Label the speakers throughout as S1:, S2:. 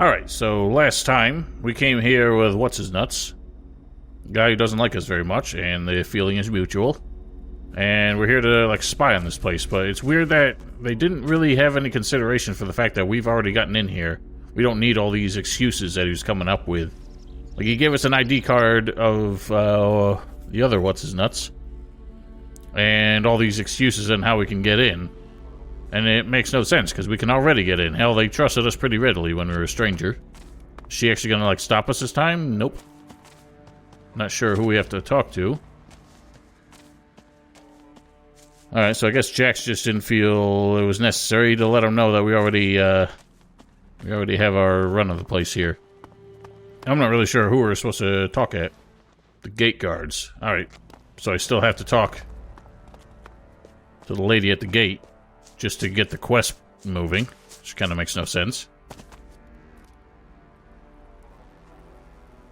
S1: Alright, so last time we came here with what's-his-nuts. A guy who doesn't like us very much, and the feeling is mutual. And we're here to, like, spy on this place, but it's weird that they didn't really have any consideration for the fact that we've already gotten in here. We don't need all these excuses that he was coming up with. Like, he gave us an ID card of, the other what's-his-nuts. And all these excuses on how we can get in. And it makes no sense, because we can already get in. Hell, they trusted us pretty readily when we were a stranger. Is she actually gonna, like, stop us this time? Nope. Not sure who we have to talk to. Alright, so I guess Jax just didn't feel it was necessary to let him know that we already have our run of the place here. I'm not really sure who we're supposed to talk at. The gate guards. Alright, so I still have to talk to the lady at the gate just to get the quest moving, which kind of makes no sense.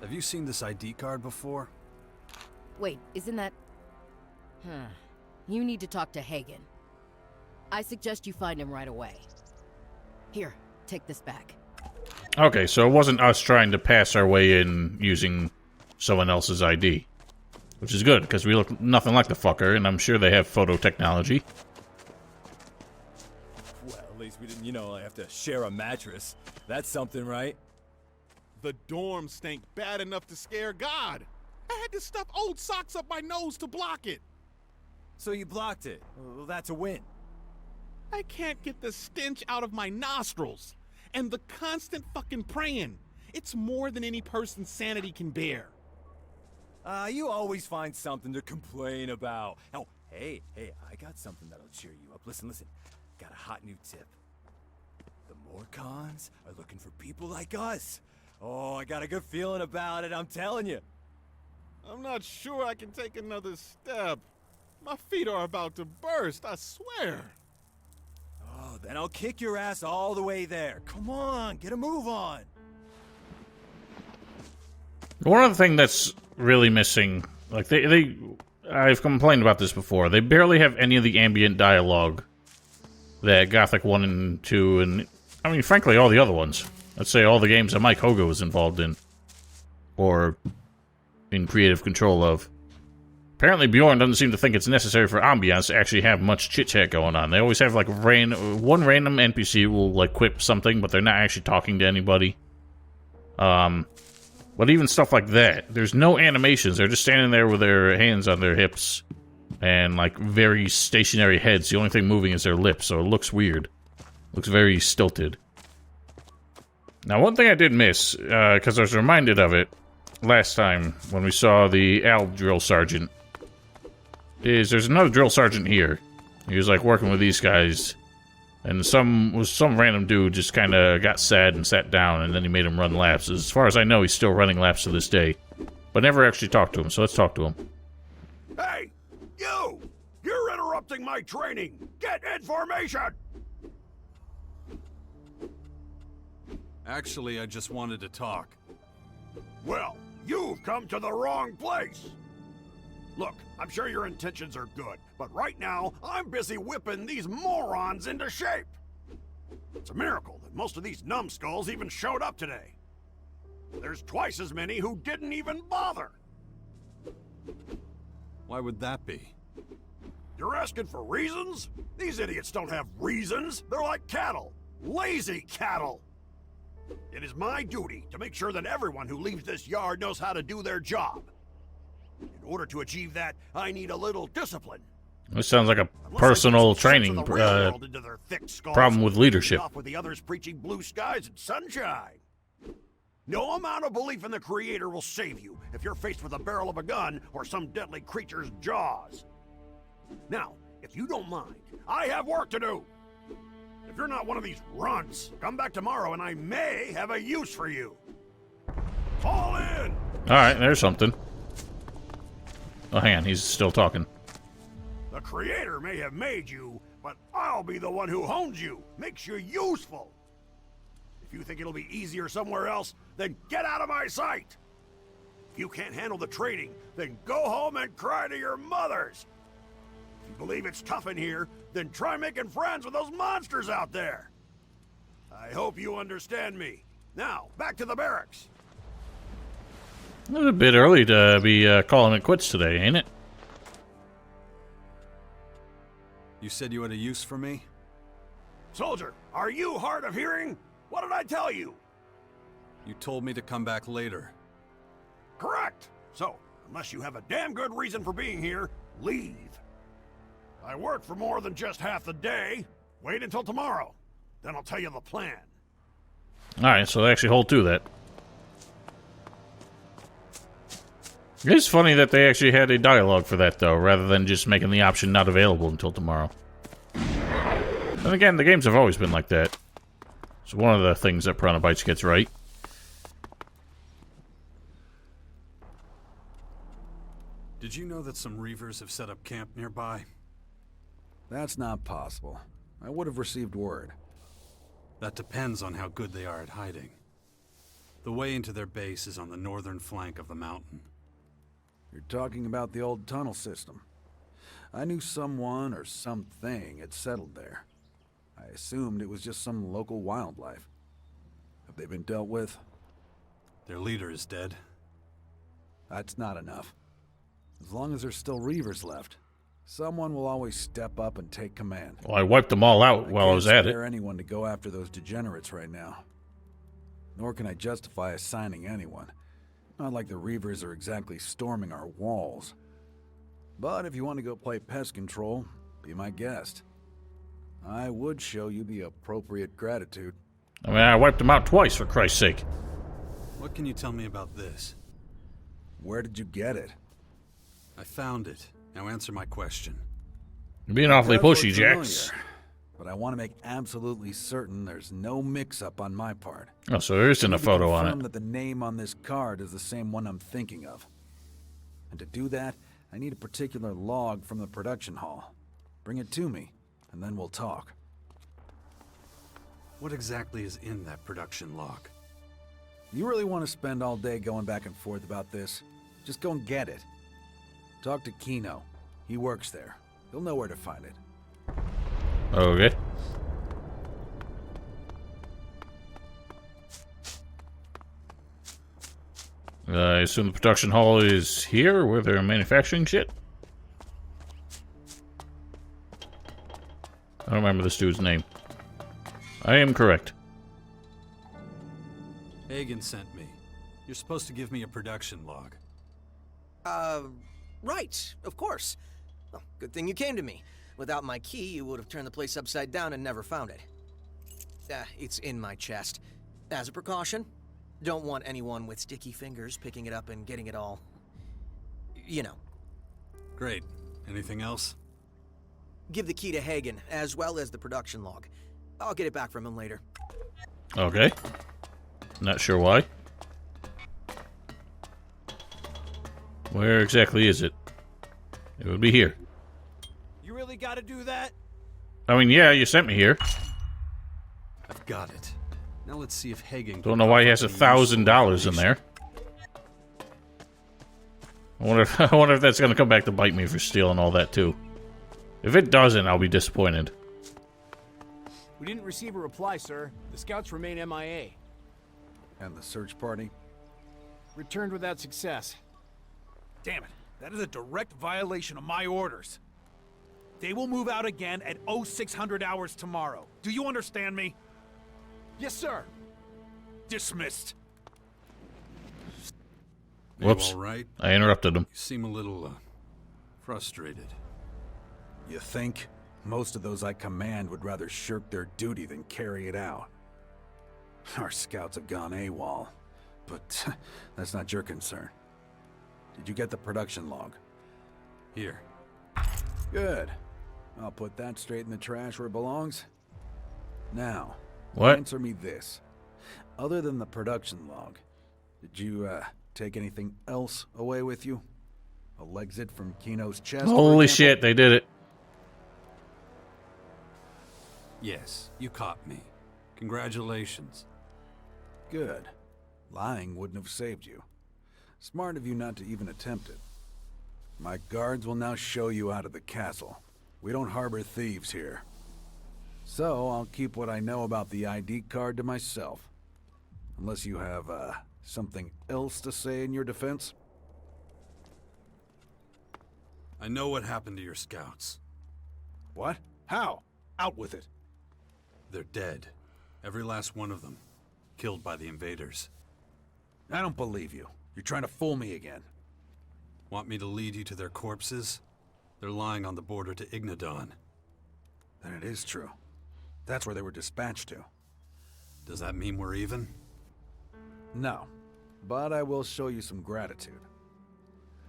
S2: Have you seen this ID card before?
S3: Wait, isn't that... You need to talk to Hagen. I suggest you find him right away. Here, take this back.
S1: Okay, so it wasn't us trying to pass our way in using someone else's ID. Which is good, because we look nothing like the fucker, and I'm sure they have photo technology.
S4: Well, at least we didn't, have to share a mattress. That's something, right?
S5: The dorm stank bad enough to scare God. I had to stuff old socks up my nose to block it.
S4: So you blocked it. Well, that's a win.
S5: I can't get the stench out of my nostrils. And the constant fucking praying. It's more than any person's sanity can bear.
S4: You always find something to complain about. Oh, hey, I got something that'll cheer you up. Listen. Got a hot new tip. The Morcons are looking for people like us. Oh, I got a good feeling about it, I'm telling you.
S5: I'm not sure I can take another step. My feet are about to burst, I swear.
S4: Oh, then I'll kick your ass all the way there. Come on, get a move on.
S1: One other thing that's really missing, like I've complained about this before, they barely have any of the ambient dialogue that Gothic 1 and 2, and I mean, frankly, all the other ones. Let's say all the games that Mike Hoga was involved in, or in creative control of. Apparently Bjorn doesn't seem to think it's necessary for ambiance to actually have much chit-chat going on. They always have, like, one random NPC will, like, quip something, but they're not actually talking to anybody. But even stuff like that, there's no animations. They're just standing there with their hands on their hips and, like, very stationary heads. The only thing moving is their lips, so it looks weird. Looks very stilted. Now, one thing I did miss, because I was reminded of it last time when we saw the Al Drill Sergeant, is there's another drill sergeant here. He was like working with these guys, and some random dude just kind of got sad and sat down, and then he made him run laps. As far as I know, he's still running laps to this day, but never actually talked to him. So let's talk to him.
S6: Hey, you! You're interrupting my training. Get in formation.
S2: Actually, I just wanted to talk.
S6: Well, you've come to the wrong place. Look, I'm sure your intentions are good, but right now, I'm busy whipping these morons into shape. It's a miracle that most of these numbskulls even showed up today. There's twice as many who didn't even bother.
S2: Why would that be?
S6: You're asking for reasons? These idiots don't have reasons. They're like cattle. Lazy cattle. It is my duty to make sure that everyone who leaves this yard knows how to do their job. In order to achieve that, I need a little discipline.
S1: This sounds like a personal training problem with leadership.
S6: Off with the others preaching blue skies and sunshine. No amount of belief in the Creator will save you if you're faced with a barrel of a gun or some deadly creature's jaws. Now, if you don't mind, I have work to do. If you're not one of these runts, come back tomorrow and I may have a use for you. Fall in!
S1: Alright, there's something. Oh, hang on, he's still talking.
S6: The Creator may have made you, but I'll be the one who hones you, makes you useful. If you think it'll be easier somewhere else, then get out of my sight. If you can't handle the training, then go home and cry to your mothers. If you believe it's tough in here, then try making friends with those monsters out there. I hope you understand me. Now, back to the barracks.
S1: It's a bit early to be calling it quits today, ain't it?
S2: You said you had a use for me?
S6: Soldier, are you hard of hearing? What did I tell you?
S2: You told me to come back later.
S6: Correct. So, unless you have a damn good reason for being here, leave. I work for more than just half the day. Wait until tomorrow. Then I'll tell you the plan.
S1: Alright, so they actually hold to that. It's funny that they actually had a dialogue for that, though, rather than just making the option not available until tomorrow. And again, the games have always been like that. It's one of the things that Piranha Bytes gets right.
S2: Did you know that some Reavers have set up camp nearby?
S7: That's not possible. I would have received word.
S2: That depends on how good they are at hiding. The way into their base is on the northern flank of the mountain.
S7: You're talking about the old tunnel system. I knew someone or something had settled there. I assumed it was just some local wildlife. Have they been dealt with?
S2: Their leader is dead.
S7: That's not enough. As long as there's still Reavers left, someone will always step up and take command.
S1: Well, I wiped them all out while I was at
S7: can't
S1: it.
S7: spare anyone to go after those degenerates right now. Nor can I justify assigning anyone. Not like the Reavers are exactly storming our walls. But if you want to go play pest control, be my guest. I would show you the appropriate gratitude.
S1: I mean, I wiped them out twice, for Christ's sake.
S2: What can you tell me about this?
S7: Where did you get it?
S2: I found it. Now answer my question.
S1: You're being awfully
S7: Does look
S1: pushy, Jax.
S7: familiar, but I want to make absolutely certain there's no mix-up on my part.
S1: Oh, so there isn't a
S7: Need to
S1: photo on
S7: confirm
S1: it.
S7: that the name on this card is the same one I'm thinking of. And to do that, I need a particular log from the production hall. Bring it to me, and then we'll talk.
S2: What exactly is in that production log?
S7: You really want to spend all day going back and forth about this? Just go and get it. Talk to Kino. He works there. He'll know where to find it.
S1: Okay. I assume the production hall is here, where they're manufacturing shit? I don't remember this dude's name. I am correct.
S2: Hagen sent me. You're supposed to give me a production log.
S8: Right, of course. Well, good thing you came to me. Without my key, you would have turned the place upside down and never found it. It's in my chest. As a precaution. Don't want anyone with sticky fingers picking it up and getting it all... you know.
S2: Great. Anything else?
S8: Give the key to Hagen, as well as the production log. I'll get it back from him later.
S1: Okay. Not sure why. Where exactly is it? It would be here.
S4: You really gotta do that?
S1: I mean, yeah, you sent me here.
S2: I've got it. Now let's see if Hagen...
S1: Don't know why he has $1,000 in there. I wonder if that's gonna come back to bite me for stealing all that too. If it doesn't, I'll be disappointed.
S9: We didn't receive a reply, sir. The scouts remain MIA.
S7: And the search party?
S9: Returned without success.
S10: Damn it. That is a direct violation of my orders. They will move out again at 0600 hours tomorrow. Do you understand me?
S9: Yes, sir.
S10: Dismissed.
S2: You
S1: Whoops.
S2: all right?
S1: I interrupted him.
S2: You seem a little, frustrated.
S7: You think? Most of those I command would rather shirk their duty than carry it out. Our scouts have gone AWOL, but that's not your concern. Did you get the production log?
S2: Here.
S7: Good. I'll put that straight in the trash where it belongs. Now,
S1: What?
S7: answer me this. Other than the production log, did you, take anything else away with you? A Lexit from Kino's chest? for
S1: Holy
S7: example?
S1: shit, they did it.
S2: Yes, you caught me. Congratulations.
S7: Good. Lying wouldn't have saved you. Smart of you not to even attempt it. My guards will now show you out of the castle. We don't harbor thieves here. So, I'll keep what I know about the ID card to myself. Unless you have, something else to say in your defense?
S2: I know what happened to your scouts.
S10: What? How? Out with it.
S2: They're dead. Every last one of them. Killed by the invaders.
S7: I don't believe you. You're trying to fool me again.
S2: Want me to lead you to their corpses? They're lying on the border to Ignadon.
S7: Then it is true. That's where they were dispatched to.
S2: Does that mean we're even?
S7: No, but I will show you some gratitude.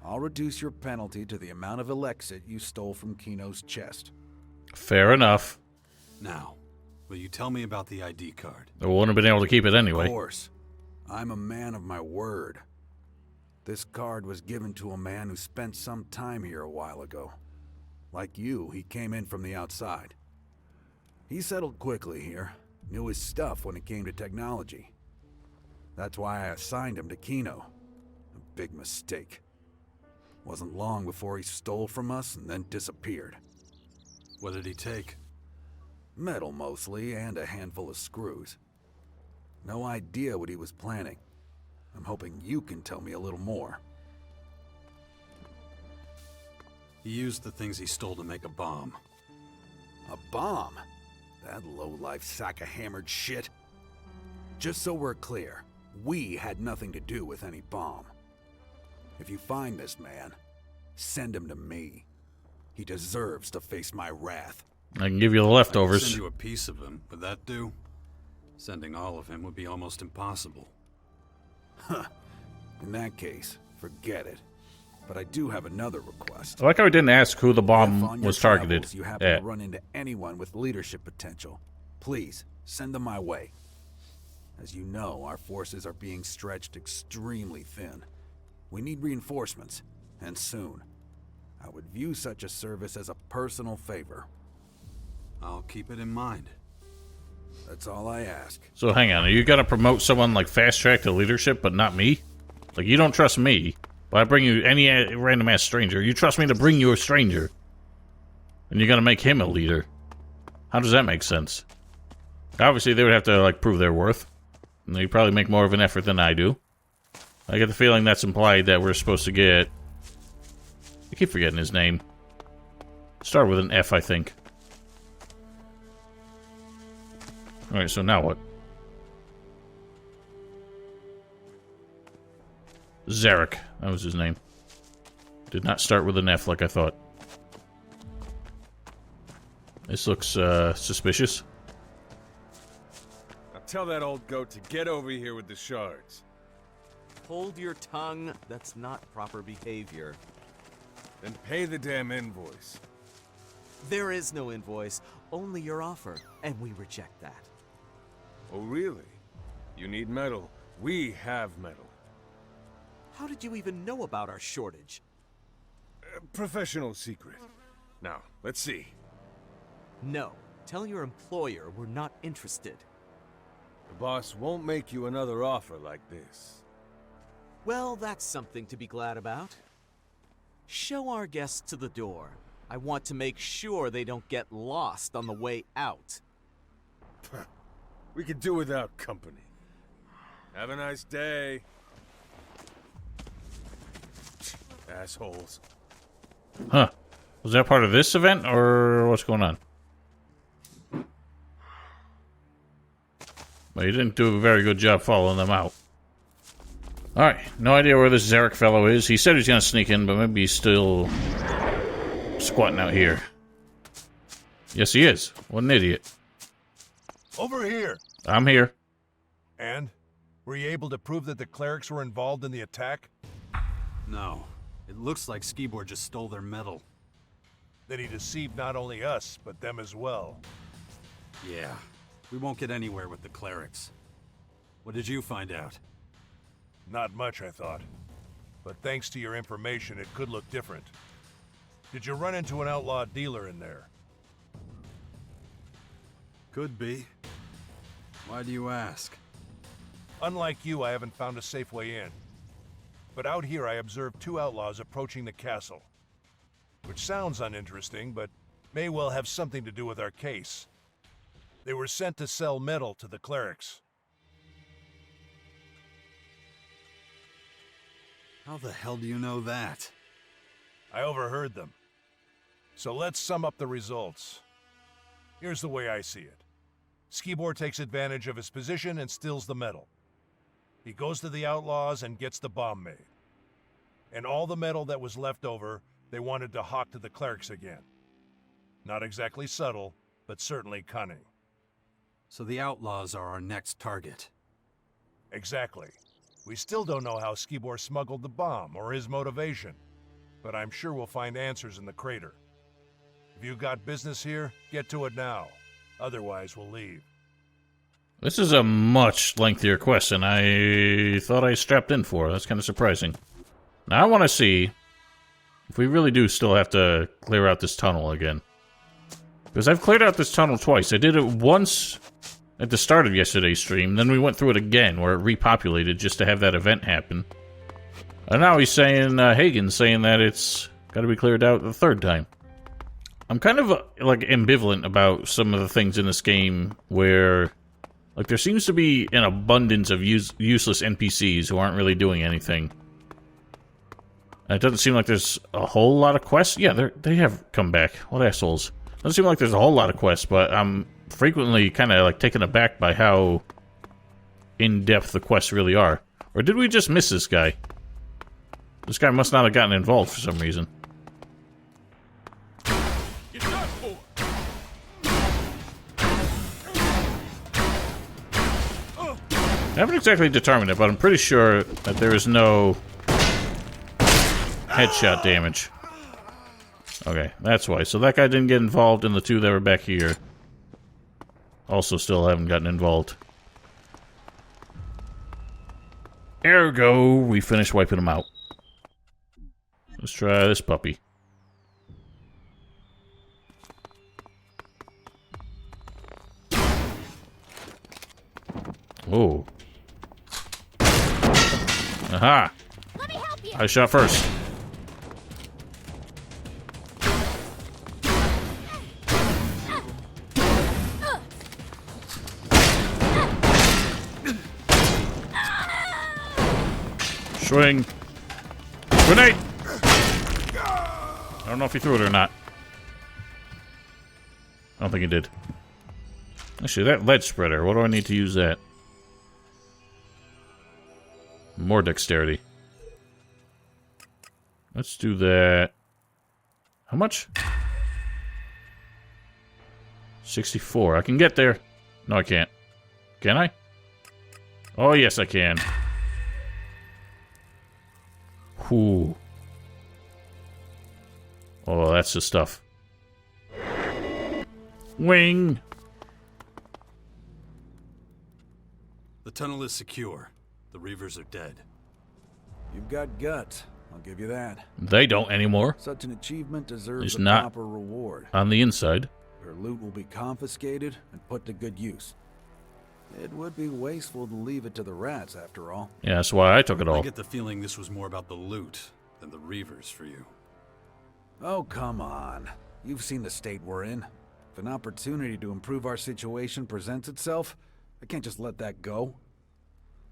S7: I'll reduce your penalty to the amount of Elexit you stole from Kino's chest.
S1: Fair enough.
S2: Now, will you tell me about the ID card?
S1: I wouldn't have been able to keep it anyway.
S7: Of course. I'm a man of my word. This card was given to a man who spent some time here a while ago. Like you, he came in from the outside. He settled quickly here, knew his stuff when it came to technology. That's why I assigned him to Kino. A big mistake. Wasn't long before he stole from us and then disappeared.
S2: What did he take?
S7: Metal mostly, and a handful of screws. No idea what he was planning. I'm hoping you can tell me a little more.
S2: He used the things he stole to make a bomb.
S7: A bomb? That low-life sack of hammered shit. Just so we're clear, we had nothing to do with any bomb. If you find this man, send him to me. He deserves to face my wrath.
S1: I can give you the
S2: I can
S1: leftovers.
S2: send you a piece of him. Would that do? Sending all of him would be almost impossible.
S7: Huh. In that case, forget it. But I do have another request.
S1: I like how he didn't ask who the
S7: If
S1: bomb
S7: on your
S1: was targeted
S7: travels you happen
S1: at.
S7: to run into anyone with leadership potential, please send them my way. As you know, our forces are being stretched extremely thin. We need reinforcements, and soon. I would view such a service as a personal favor.
S2: I'll keep it in mind.
S7: That's all I ask.
S1: So hang on, are you gonna promote someone like fast track to leadership, but not me? Like you don't trust me, but I bring you any random ass stranger. You trust me to bring you a stranger, and you're gonna make him a leader. How does that make sense? Obviously, they would have to like prove their worth, and they probably make more of an effort than I do. I get the feeling that's implied that we're supposed to get. I keep forgetting his name. Start with an F, I think. Alright, so now what? Zarik. That was his name. Did not start with an F like I thought. This looks, suspicious.
S11: Now tell that old goat to get over here with the shards.
S12: Hold your tongue. That's not proper behavior.
S11: Then pay the damn invoice.
S12: There is no invoice, only your offer, and we reject that.
S11: Oh, really? You need metal. We have metal.
S12: How did you even know about our shortage?
S11: Professional secret. Now, let's see.
S12: No. Tell your employer we're not interested.
S11: The boss won't make you another offer like this.
S12: Well, that's something to be glad about. Show our guests to the door. I want to make sure they don't get lost on the way out.
S11: We could do without company. Have a nice day. Assholes.
S1: Huh. Was that part of this event, or what's going on? Well, you didn't do a very good job following them out. Alright, no idea where this Zarik fellow is. He said he's gonna sneak in, but maybe he's still squatting out here. Yes, he is. What an idiot.
S13: Over here.
S1: I'm here.
S13: And? Were you able to prove that the clerics were involved in the attack?
S2: No. It looks like Skibor just stole their metal.
S13: That he deceived not only us, but them as well.
S2: Yeah. We won't get anywhere with the clerics. What did you find out?
S13: Not much, I thought. But thanks to your information, it could look different. Did you run into an outlaw dealer in there?
S2: Could be. Why do you ask?
S13: Unlike you, I haven't found a safe way in. But out here, I observed two outlaws approaching the castle. Which sounds uninteresting, but may well have something to do with our case. They were sent to sell metal to the clerics.
S2: How the hell do you know that?
S13: I overheard them. So let's sum up the results. Here's the way I see it. Skibor takes advantage of his position and steals the metal. He goes to the outlaws and gets the bomb made. And all the metal that was left over, they wanted to hawk to the clerics again. Not exactly subtle, but certainly cunning.
S2: So the outlaws are our next target.
S13: Exactly. We still don't know how Skibor smuggled the bomb or his motivation, but I'm sure we'll find answers in the crater. If you got business here, get to it now. Otherwise, we'll leave.
S1: This is a much lengthier quest than I thought I strapped in for. That's kind of surprising. Now I want to see if we really do still have to clear out this tunnel again. Because I've cleared out this tunnel twice. I did it once at the start of yesterday's stream, then we went through it again where it repopulated just to have that event happen. And now he's saying, Hagen's saying that it's got to be cleared out the third time. I'm kind of, like, ambivalent about some of the things in this game where, like, there seems to be an abundance of useless NPCs who aren't really doing anything. And it doesn't seem like there's a whole lot of quests. Yeah, they have come back. What assholes. Doesn't seem like there's a whole lot of quests, but I'm frequently kind of, like, taken aback by how in-depth the quests really are. Or did we just miss this guy? This guy must not have gotten involved for some reason. I haven't exactly determined it, but I'm pretty sure that there is no headshot damage. Okay, that's why. So that guy didn't get involved, and the two that were back here also still haven't gotten involved. Ergo, we finished wiping them out. Let's try this puppy. Oh. Aha!
S14: Let me help you.
S1: I shot first. Swing. Grenade! I don't know if he threw it or not. I don't think he did. Actually, that ledge spreader, what do I need to use that? More dexterity. Let's do that. How much? 64. I can get there. No, I can't. Can I? Oh, yes, I can. Whew. Oh, that's the stuff. Wing!
S2: The tunnel is secure. The Reavers are dead.
S7: You've got guts. I'll give you that.
S1: They don't anymore.
S7: Such an achievement deserves
S1: It's
S7: a
S1: not
S7: proper reward.
S1: on the inside.
S7: Their loot will be confiscated and put to good use. It would be wasteful to leave it to the rats, after all.
S1: Yeah, that's why I took it all.
S2: I get the feeling this was more about the loot than the Reavers for you.
S7: Oh, come on. You've seen the state we're in. If an opportunity to improve our situation presents itself, I can't just let that go.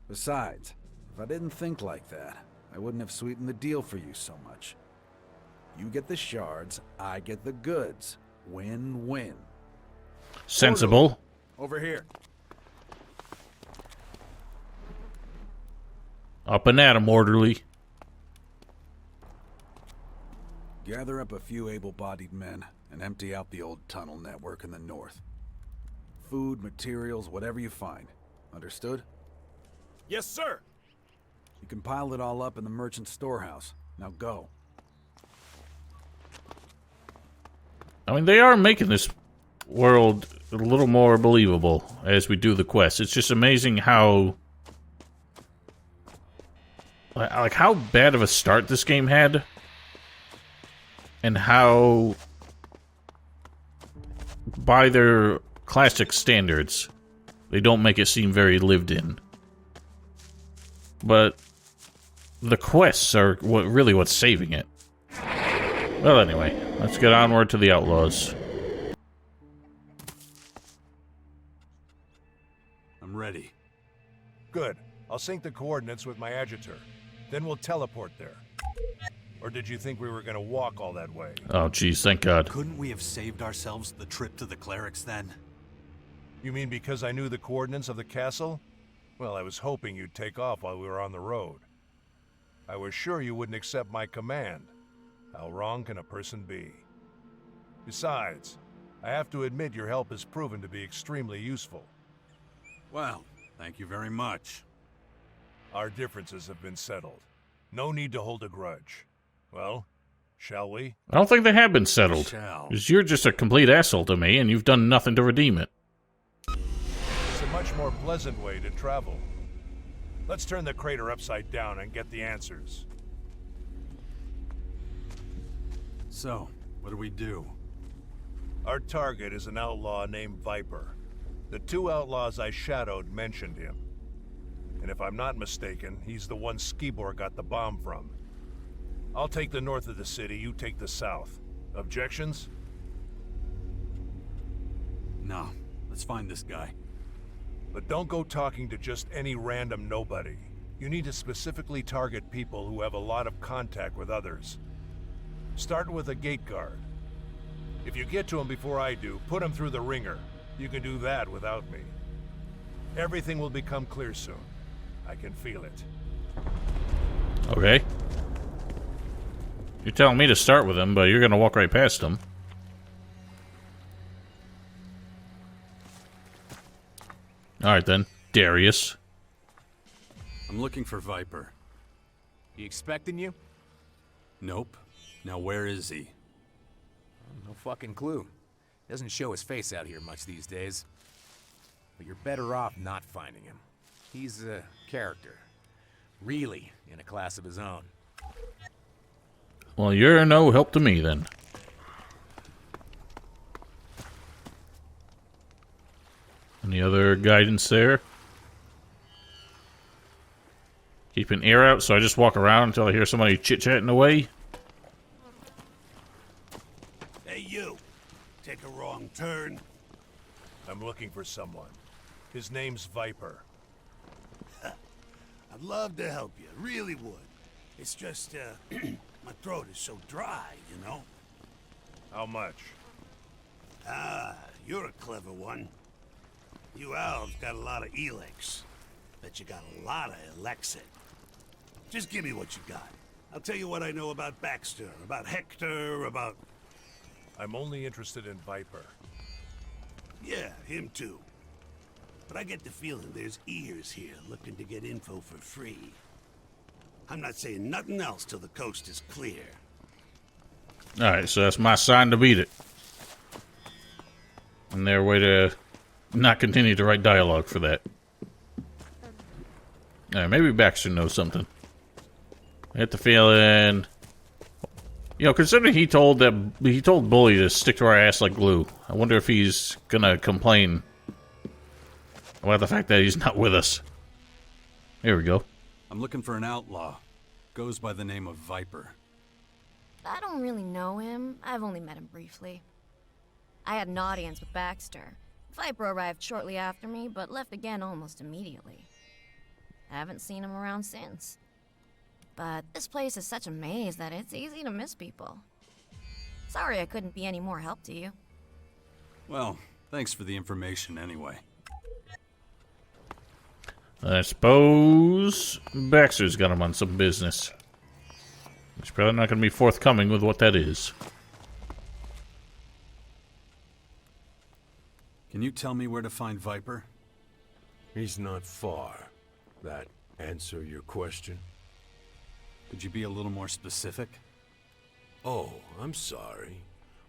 S7: Besides, if I didn't think like that, I wouldn't have sweetened the deal for you so much. You get the shards, I get the goods. Win-win.
S1: Sensible.
S7: Over here.
S1: Up and at 'em, orderly.
S7: Gather up a few able-bodied men and empty out the old tunnel network in the north. Food, materials, whatever you find. Understood?
S10: Yes, sir.
S7: You can pile it all up in the merchant storehouse. Now go.
S1: I mean, they are making this world a little more believable as we do the quest. It's just amazing how... like, how bad of a start this game had. And how... by their classic standards, they don't make it seem very lived in. But the quests are really what's saving it. Well, anyway, let's get onward to the outlaws.
S2: I'm ready.
S13: Good. I'll sync the coordinates with my adjutor. Then we'll teleport there. Or did you think we were gonna walk all that way?
S1: Oh, jeez, thank God.
S2: Couldn't we have saved ourselves the trip to the Clerics then?
S13: You mean because I knew the coordinates of the castle? Well, I was hoping you'd take off while we were on the road. I was sure you wouldn't accept my command. How wrong can a person be? Besides, I have to admit your help has proven to be extremely useful.
S2: Well, thank you very much.
S13: Our differences have been settled. No need to hold a grudge. Well, shall we?
S1: I don't think they have been settled.
S2: Shall.
S1: 'Cause you're just a complete asshole to me, and you've done nothing to redeem it.
S13: It's a much more pleasant way to travel. Let's turn the crater upside down and get the answers.
S2: So, what do we do?
S13: Our target is an outlaw named Viper. The two outlaws I shadowed mentioned him. And if I'm not mistaken, he's the one Skibor got the bomb from. I'll take the north of the city, you take the south. Objections?
S2: No. Let's find this guy.
S13: But don't go talking to just any random nobody. You need to specifically target people who have a lot of contact with others. Start with a gate guard. If you get to him before I do, put him through the ringer. You can do that without me. Everything will become clear soon. I can feel it.
S1: Okay. You're telling me to start with him, but you're gonna walk right past him. Alright then, Darius.
S2: I'm looking for Viper.
S9: He expecting you?
S2: Nope. Now where is he?
S10: No fucking clue. Doesn't show his face out here much these days. But you're better off not finding him. He's a character. Really in a class of his own.
S1: Well, you're no help to me then. Any other guidance there? Keep an ear out, so I just walk around until I hear somebody chit-chatting away.
S6: Hey, you. Take a wrong turn.
S13: I'm looking for someone. His name's Viper.
S6: I'd love to help you, really would. It's just, my throat is so dry, you know?
S13: How much?
S6: Ah, you're a clever one. You elves got a lot of Elex. Bet you got a lot of Elex. Just give me what you got. I'll tell you what I know about Baxter, about Hector, about...
S13: I'm only interested in Viper.
S6: Yeah, him too. But I get the feeling there's ears here looking to get info for free. I'm not saying nothing else till the coast is clear.
S1: Alright, so that's my sign to beat it. And their way to not continue to write dialogue for that. Alright, maybe Baxter knows something. I get the feeling... You know, considering he told Bully to stick to our ass like glue, I wonder if he's gonna complain about the fact that he's not with us. Here we go.
S2: I'm looking for an outlaw. Goes by the name of Viper.
S14: I don't really know him. I've only met him briefly. I had an audience with Baxter. Viper arrived shortly after me, but left again almost immediately. I haven't seen him around since. But this place is such a maze that it's easy to miss people. Sorry I couldn't be any more help to you.
S2: Well, thanks for the information anyway.
S1: I suppose Baxter's got him on some business. He's probably not going to be forthcoming with what that is.
S2: Can you tell me where to find Viper?
S11: He's not far. That answer your question?
S2: Could you be a little more specific?
S11: Oh, I'm sorry.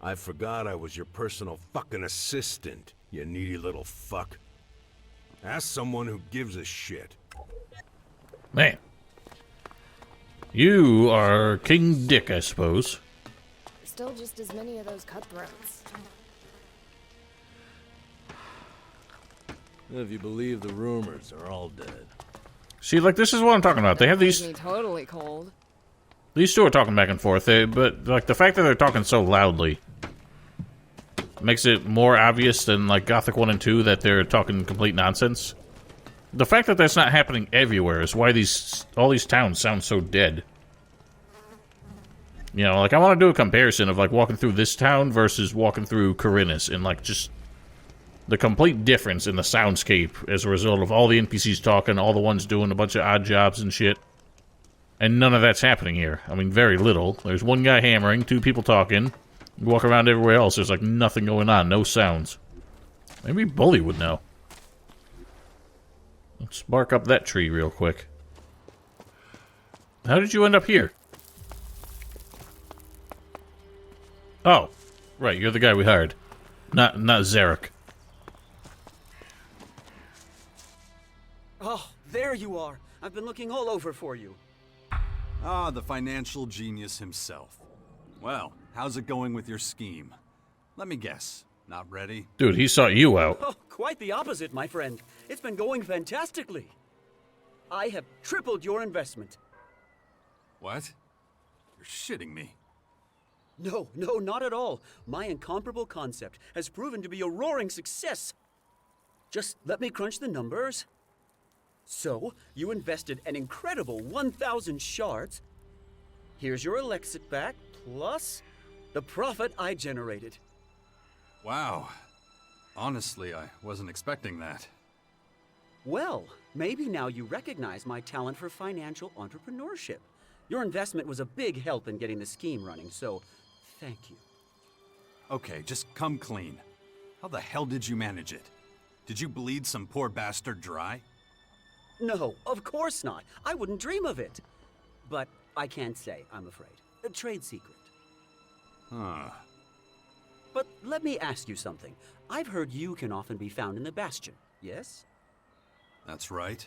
S11: I forgot I was your personal fucking assistant, you needy little fuck. Ask someone who gives a shit.
S1: Man. You are King Dick, I suppose.
S15: Still just as many of those cutthroats.
S16: If you believe the rumors, are all dead.
S1: See, like, this is what I'm talking about. They have these...
S15: Me totally cold.
S1: These two are talking back and forth, but, like, the fact that they're talking so loudly makes it more obvious than, like, Gothic 1 and 2 that they're talking complete nonsense. The fact that that's not happening everywhere is why all these towns sound so dead. You know, like, I want to do a comparison of, like, walking through this town versus walking through Corinus, and, like, just the complete difference in the soundscape as a result of all the NPCs talking, all the ones doing a bunch of odd jobs and shit. And none of that's happening here. I mean, very little. There's one guy hammering, 2 people talking. You walk around everywhere else, there's, like, nothing going on, no sounds. Maybe Bully would know. Let's bark up that tree real quick. How did you end up here? Oh, right, you're the guy we hired. Not Zarik.
S17: Oh, there you are. I've been looking all over for you.
S2: Ah, the financial genius himself. Well, how's it going with your scheme? Let me guess. Not ready?
S1: Dude, he sought you out.
S17: Oh, quite the opposite, my friend. It's been going fantastically. I have tripled your investment.
S2: What? You're shitting me.
S17: No, not at all. My incomparable concept has proven to be a roaring success. Just let me crunch the numbers. So, you invested an incredible 1,000 shards. Here's your Elex back, plus the profit I generated.
S2: Wow. Honestly, I wasn't expecting that.
S17: Well, maybe now you recognize my talent for financial entrepreneurship. Your investment was a big help in getting the scheme running, so thank you.
S2: Okay, just come clean. How the hell did you manage it? Did you bleed some poor bastard dry?
S17: No, of course not. I wouldn't dream of it. But I can't say, I'm afraid. A trade secret.
S2: Huh.
S17: But let me ask you something. I've heard you can often be found in the Bastion, yes?
S2: That's right.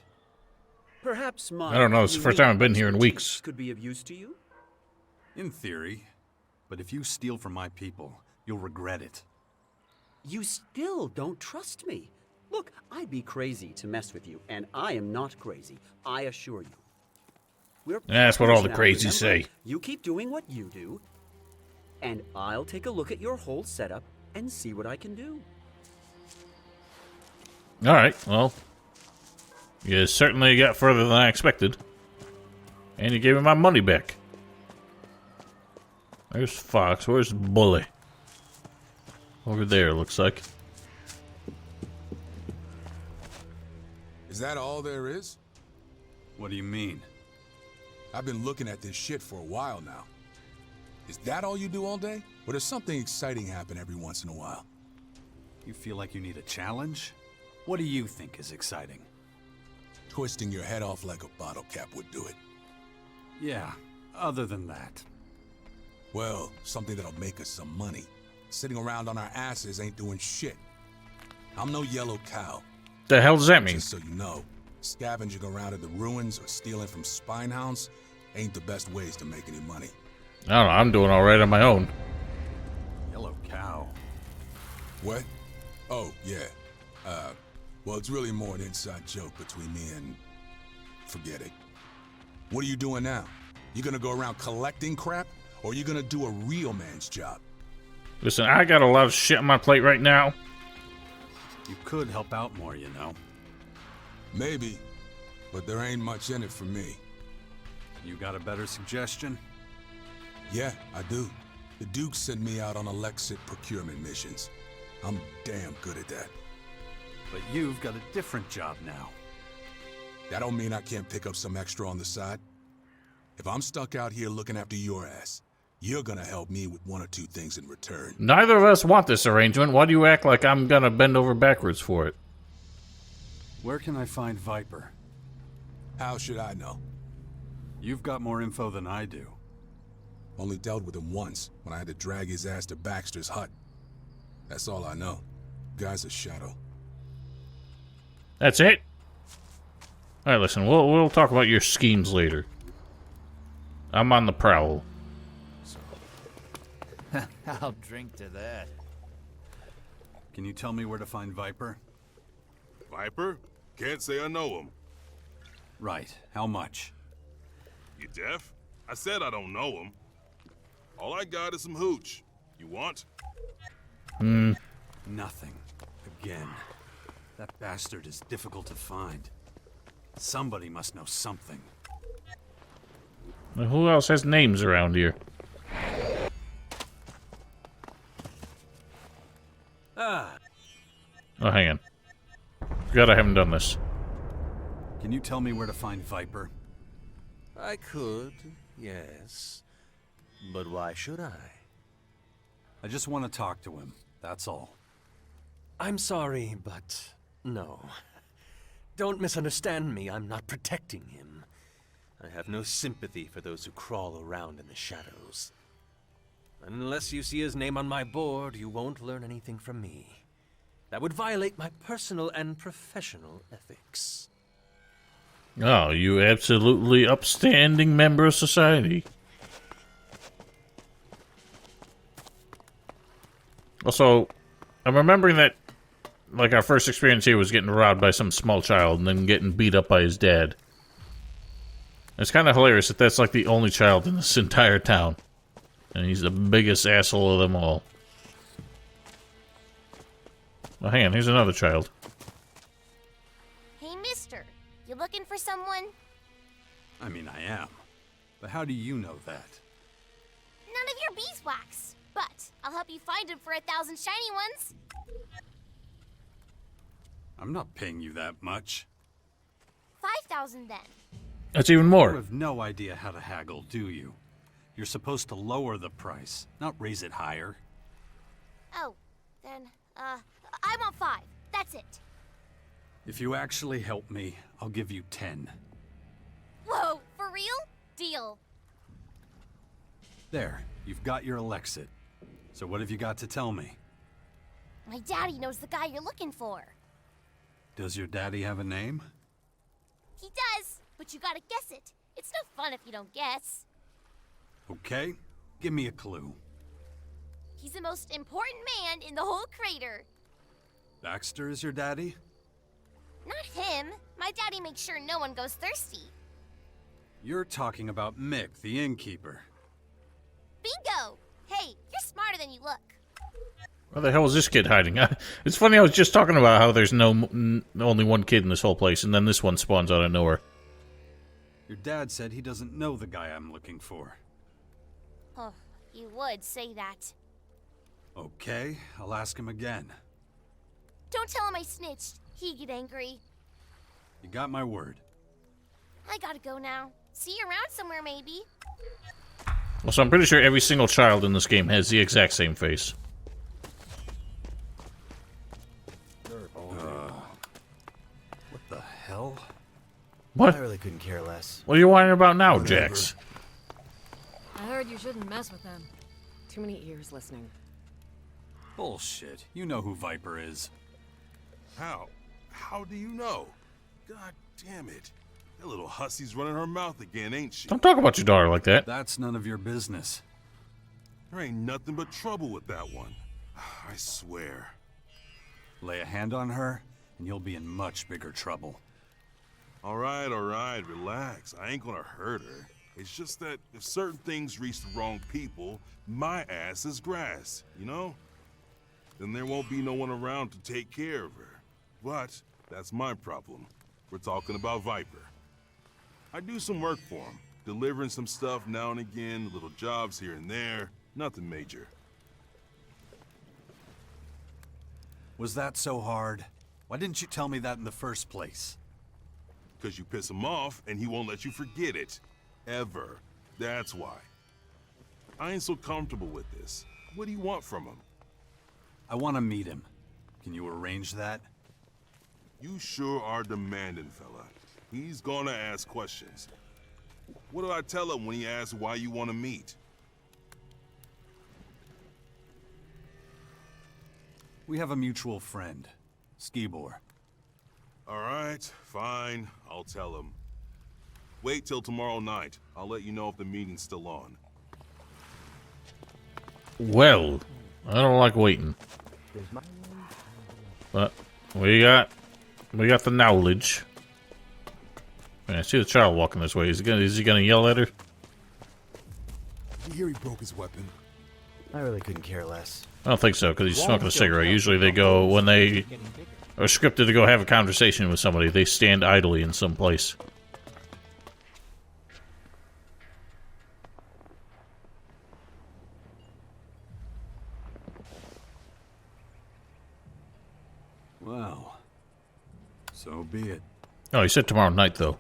S17: Perhaps my...
S1: I don't know, it's the first time I've been here in weeks.
S17: ...could be of use to you?
S2: In theory. But if you steal from my people, you'll regret it.
S17: You still don't trust me. Look, I'd be crazy to mess with you, and I am not crazy, I assure you.
S1: That's what all the
S17: Now,
S1: crazies
S17: remember,
S1: say.
S17: You keep doing what you do, and I'll take a look at your whole setup and see what I can do.
S1: Alright, well. You certainly got further than I expected. And you gave me my money back. There's Fox. Where's Bully? Over there, looks like.
S18: Is that all there is?
S2: What do you mean?
S18: I've been looking at this shit for a while now. Is that all you do all day? Or does something exciting happen every once in a while?
S2: You feel like you need a challenge? What do you think is exciting?
S18: Twisting your head off like a bottle cap would do it.
S2: Yeah, other than that.
S18: Well, something that'll make us some money. Sitting around on our asses ain't doing shit. I'm no yellow cow.
S1: The hell does that mean?
S18: Just so you know, scavenging around in the ruins or stealing from spinehounds ain't the best ways to make any money.
S1: I don't know, I'm doing alright on my own.
S2: Yellow cow.
S18: What? Oh, yeah. Well, it's really more an inside joke between me and... forget it. What are you doing now? You gonna go around collecting crap? Or are you gonna do a real man's job?
S1: Listen, I got a lot of shit on my plate right now.
S2: You could help out more, you know.
S18: Maybe, but there ain't much in it for me.
S2: You got a better suggestion?
S18: Yeah, I do. The Duke sent me out on Alexit procurement missions. I'm damn good at that.
S2: But you've got a different job now.
S18: That don't mean I can't pick up some extra on the side. If I'm stuck out here looking after your ass, you're gonna help me with 1 or 2 things in return.
S1: Neither of us want this arrangement. Why do you act like I'm gonna bend over backwards for it?
S2: Where can I find Viper?
S18: How should I know?
S2: You've got more info than I do.
S18: Only dealt with him once, when I had to drag his ass to Baxter's hut. That's all I know. Guy's a shadow.
S1: That's it? Alright, listen, we'll talk about your schemes later. I'm on the prowl.
S4: I'll drink to that.
S2: Can you tell me where to find Viper?
S19: Viper? Can't say I know him.
S2: Right. How much?
S19: You deaf? I said I don't know him. All I got is some hooch. You want?
S2: Nothing. Again. That bastard is difficult to find. Somebody must know something.
S1: Now, who else has names around here?
S2: Ah.
S1: Oh, hang on. Forgot I haven't done this.
S2: Can you tell me where to find Viper?
S20: I could, yes. But why should I?
S2: I just want to talk to him, that's all.
S20: I'm sorry, but no. Don't misunderstand me, I'm not protecting him. I have no sympathy for those who crawl around in the shadows. Unless you see his name on my board, you won't learn anything from me. That would violate my personal and professional ethics.
S1: Oh, you absolutely upstanding member of society. Also, I'm remembering that, like, our first experience here was getting robbed by some small child and then getting beat up by his dad. It's kind of hilarious that that's, like, the only child in this entire town. And he's the biggest asshole of them all. Well, hang on, here's another child.
S21: Hey, mister. You looking for someone?
S2: I mean, I am. But how do you know that?
S21: None of your beeswax. But I'll help you find him for 1,000 shiny ones.
S2: I'm not paying you that much.
S21: 5,000 then.
S1: That's even more.
S2: You have no idea how to haggle, do you? You're supposed to lower the price, not raise it higher.
S21: Oh, then, I want 5. That's it.
S2: If you actually help me, I'll give you 10.
S21: Whoa, for real? Deal.
S2: There, you've got your Alexit. So what have you got to tell me?
S21: My daddy knows the guy you're looking for.
S2: Does your daddy have a name?
S21: He does, but you gotta guess it. It's no fun if you don't guess.
S2: Okay, give me a clue.
S21: He's the most important man in the whole crater.
S2: Baxter is your daddy?
S21: Not him. My daddy makes sure no one goes thirsty.
S2: You're talking about Mick, the innkeeper.
S21: Bingo! Hey, you're smarter than you look.
S1: Where the hell is this kid hiding? It's funny, I was just talking about how there's only one kid in this whole place, and then this one spawns out of nowhere.
S2: Your dad said he doesn't know the guy I'm looking for.
S21: Oh, you would say that.
S2: Okay, I'll ask him again.
S21: Don't tell him I snitched. He'd get angry.
S2: You got my word.
S21: I gotta go now. See you around somewhere, maybe.
S1: Well, so I'm pretty sure every single child in this game has the exact same face.
S2: What the hell?
S1: What?
S20: I really couldn't care less.
S1: What are you whining about now, Jax?
S15: I heard you shouldn't mess with them. Too many ears listening.
S2: Bullshit. You know who Viper is.
S19: How? How do you know? God damn it. That little hussy's running her mouth again, ain't she?
S1: Don't talk about your daughter like that.
S2: That's none of your business.
S19: There ain't nothing but trouble with that one. I swear.
S2: Lay a hand on her, and you'll be in much bigger trouble.
S19: All right, relax. I ain't gonna hurt her. It's just that if certain things reach the wrong people, my ass is grass, you know? Then there won't be no one around to take care of her. But that's my problem. We're talking about Viper. I do some work for him, delivering some stuff now and again, little jobs here and there, nothing major.
S2: Was that so hard? Why didn't you tell me that in the first place?
S19: Because you piss him off and he won't let you forget it. Ever. That's why. I ain't so comfortable with this. What do you want from him?
S2: I want to meet him. Can you arrange that?
S19: You sure are demanding, fella. He's gonna ask questions. What do I tell him when he asks why you want to meet?
S2: We have a mutual friend, Skibor.
S19: All right, fine. I'll tell him. Wait till tomorrow night. I'll let you know if the meeting's still on.
S1: Well, I don't like waiting. But we got the knowledge. Man, I see the child walking this way. Is he gonna yell at her?
S22: You hear he broke his weapon?
S20: I really couldn't care less.
S1: I don't think so, because he's smoking a cigarette. Usually they go, when they are scripted to go have a conversation with somebody. They stand idly in some place.
S2: Well, so be it.
S1: Oh, he said tomorrow night, though.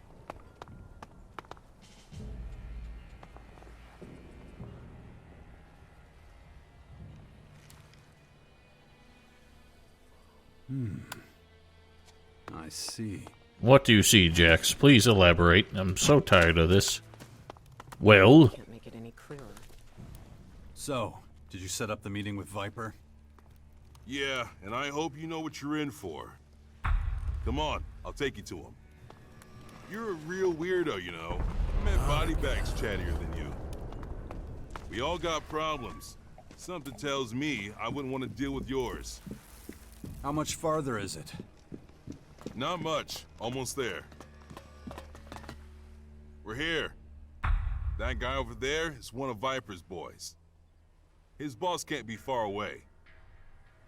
S2: I see.
S1: What do you see, Jax? Please elaborate. I'm so tired of this. Well?
S15: Can't make it any clearer.
S2: So, did you set up the meeting with Viper?
S19: Yeah, and I hope you know what you're in for. Come on, I'll take you to him. You're a real weirdo, you know. Man, body bag's chattier than you. We all got problems. Something tells me I wouldn't want to deal with yours.
S2: How much farther is it?
S19: Not much. Almost there. We're here. That guy over there is one of Viper's boys. His boss can't be far away.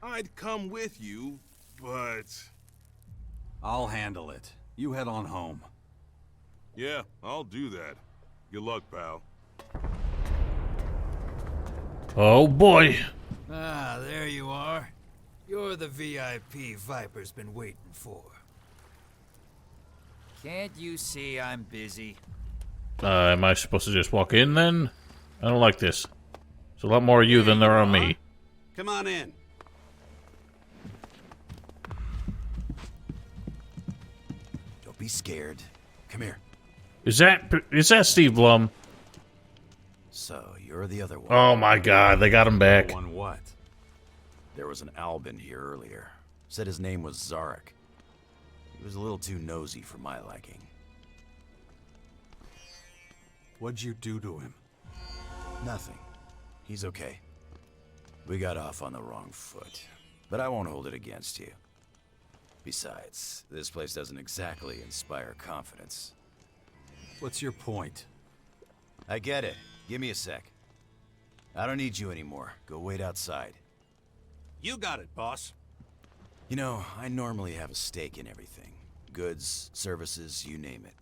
S19: I'd come with you, but...
S2: I'll handle it. You head on home.
S19: Yeah, I'll do that. Good luck, pal.
S1: Oh, boy.
S3: Ah, there you are. You're the VIP Viper's been waiting for.
S4: Can't you see I'm busy?
S1: Am I supposed to just walk in, then? I don't like this. There's a lot more of you than there are me.
S6: Come on in.
S4: Don't be scared. Come here.
S1: Is that Steve Blum?
S4: So, you're the other one.
S1: Oh my god, they got him back.
S4: One what? There was an Albin here earlier. Said his name was Zarik. He was a little too nosy for my liking.
S2: What'd you do to him?
S4: Nothing. He's okay. We got off on the wrong foot, but I won't hold it against you. Besides, this place doesn't exactly inspire confidence.
S2: What's your point?
S4: I get it. Give me a sec. I don't need you anymore. Go wait outside.
S6: You got it, boss.
S4: You know, I normally have a stake in everything. Goods, services, you name it.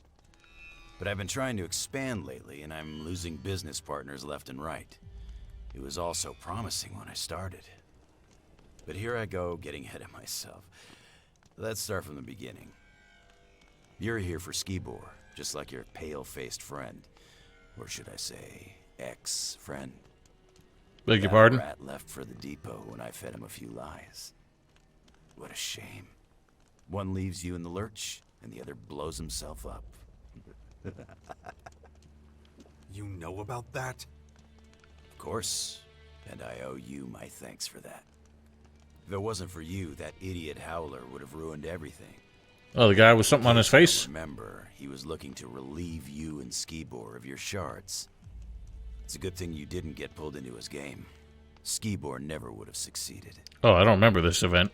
S4: But I've been trying to expand lately, and I'm losing business partners left and right. It was all so promising when I started. But here I go, getting ahead of myself. Let's start from the beginning. You're here for Skibor, just like your pale-faced friend. Or should I say, ex-friend?
S1: Beg your pardon?
S4: That rat left for the depot when I fed him a few lies. What a shame. One leaves you in the lurch, and the other blows himself up.
S2: You know about that?
S4: Of course, and I owe you my thanks for that. If it wasn't for you, that idiot Howler would have ruined everything.
S1: Oh, the guy with something on his face?
S4: Remember, he was looking to relieve you and Skibor of your shards. It's a good thing you didn't get pulled into his game. Skibor never would have succeeded.
S1: Oh, I don't remember this event.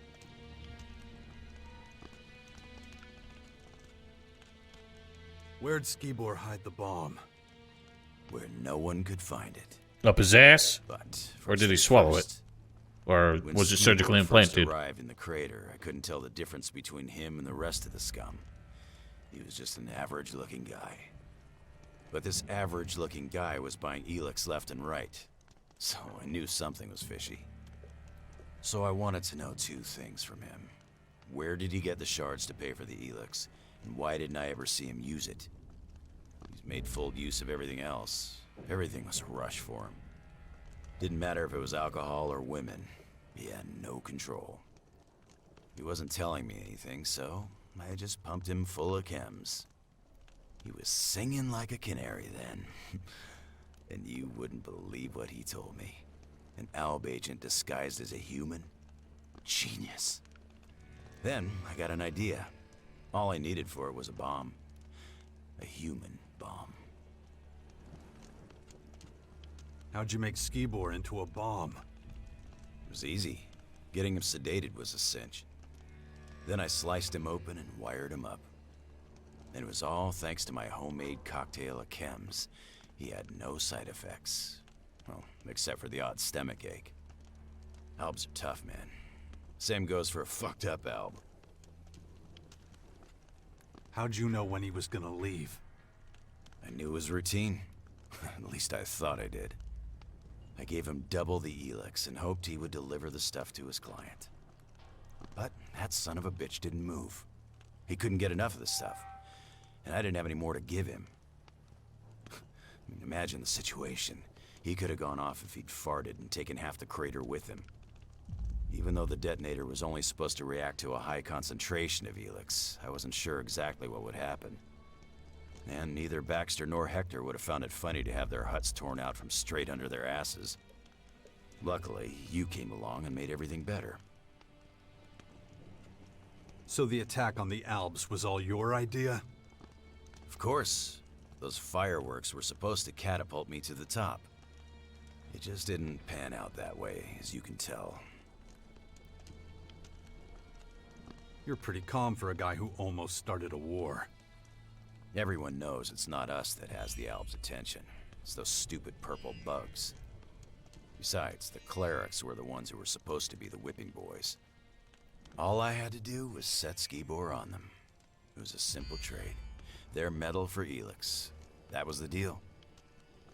S2: Where'd Skibor hide the bomb?
S4: Where no one could find it.
S1: Up his ass?
S4: But
S1: or did he swallow it? Or was it surgically implanted?
S4: When Skibor arrived in the crater, I couldn't tell the difference between him and the rest of the scum. He was just an average-looking guy. But this average-looking guy was buying Elex left and right. So I knew something was fishy. So I wanted to know two things from him. Where did he get the shards to pay for the Elex? And why didn't I ever see him use it? He's made full use of everything else. Everything was a rush for him. Didn't matter if it was alcohol or women. He had no control. He wasn't telling me anything, so I just pumped him full of chems. He was singing like a canary then. And you wouldn't believe what he told me. An Alb agent disguised as a human? Genius. Then I got an idea. All I needed for it was a bomb. A human bomb.
S2: How'd you make Skibor into a bomb?
S4: It was easy. Getting him sedated was a cinch. Then I sliced him open and wired him up. And it was all thanks to my homemade cocktail of chems. He had no side effects. Well, except for the odd stomach ache. Albs are tough, man. Same goes for a fucked up Alb.
S2: How'd you know when he was gonna leave?
S5: I knew his routine. At least I thought I did. I gave him double the Elex and hoped he would deliver the stuff to his client. But that son of a bitch didn't move. He couldn't get enough of the stuff, and I didn't have any more to give him. I mean, imagine the situation. He could have gone off if he'd farted and taken half the crater with him. Even though the detonator was only supposed to react to a high concentration of Elex, I wasn't sure exactly what would happen. And neither Baxter nor Hector would have found it funny to have their huts torn out from straight under their asses. Luckily, you came along and made everything better.
S2: So the attack on the Alps was all your idea?
S5: Of course. Those fireworks were supposed to catapult me to the top. It just didn't pan out that way, as you can tell.
S2: You're pretty calm for a guy who almost started a war.
S5: Everyone knows it's not us that has the Alps' attention. It's those stupid purple bugs. Besides, the Clerics were the ones who were supposed to be the whipping boys. All I had to do was set Skibor on them. It was a simple trade. Their metal for Elex. That was the deal.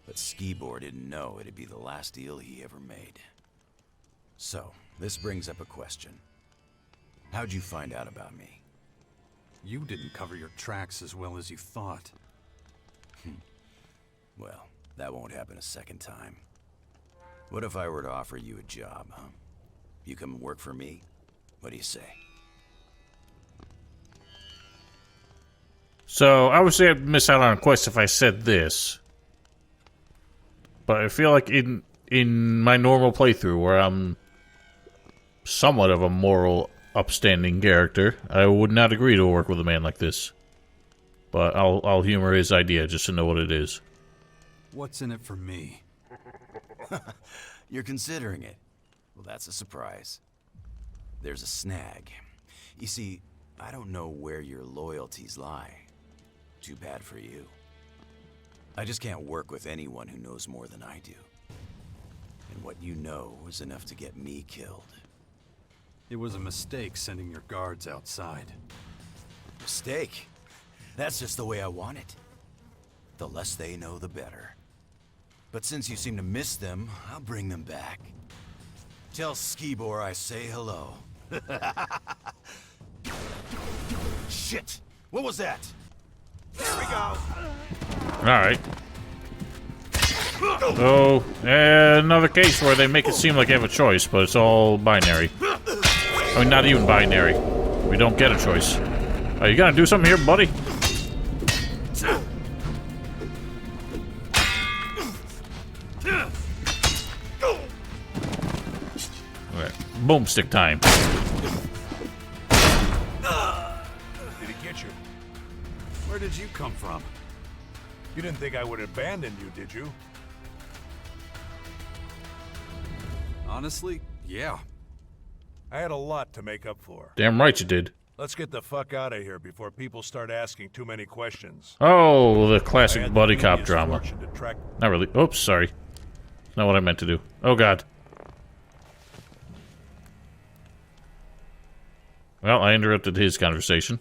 S5: But Skibor didn't know it'd be the last deal he ever made. So, this brings up a question. How'd you find out about me?
S2: You didn't cover your tracks as well as you thought.
S5: Well, that won't happen a second time. What if I were to offer you a job, huh? You come work for me? What do you say?
S1: So, I would say I'd miss out on a quest if I said this. But I feel like in my normal playthrough, where I'm somewhat of a moral, upstanding character, I would not agree to work with a man like this. But I'll humor his idea just to know what it is.
S2: What's in it for me?
S5: You're considering it. Well, that's a surprise. There's a snag. You see, I don't know where your loyalties lie. Too bad for you. I just can't work with anyone who knows more than I do. And what you know is enough to get me killed.
S2: It was a mistake sending your guards outside.
S5: Mistake? That's just the way I want it. The less they know, the better. But since you seem to miss them, I'll bring them back. Tell Skibor I say hello. Shit! What was that? There we go!
S1: Alright. So, another case where they make it seem like you have a choice, but it's all binary. I mean, not even binary. We don't get a choice. You gotta do something here, buddy? Okay. Boomstick time.
S13: Did he get you?
S2: Where did you come from?
S13: You didn't think I would abandon you, did you?
S2: Honestly, yeah.
S13: I had a lot to make up for.
S1: Damn right you did.
S13: Let's get the fuck out of here before people start asking too many questions.
S1: Oh, the classic buddy cop drama. Not really. Oops, sorry. Not what I meant to do. Oh, God. Well, I interrupted his conversation.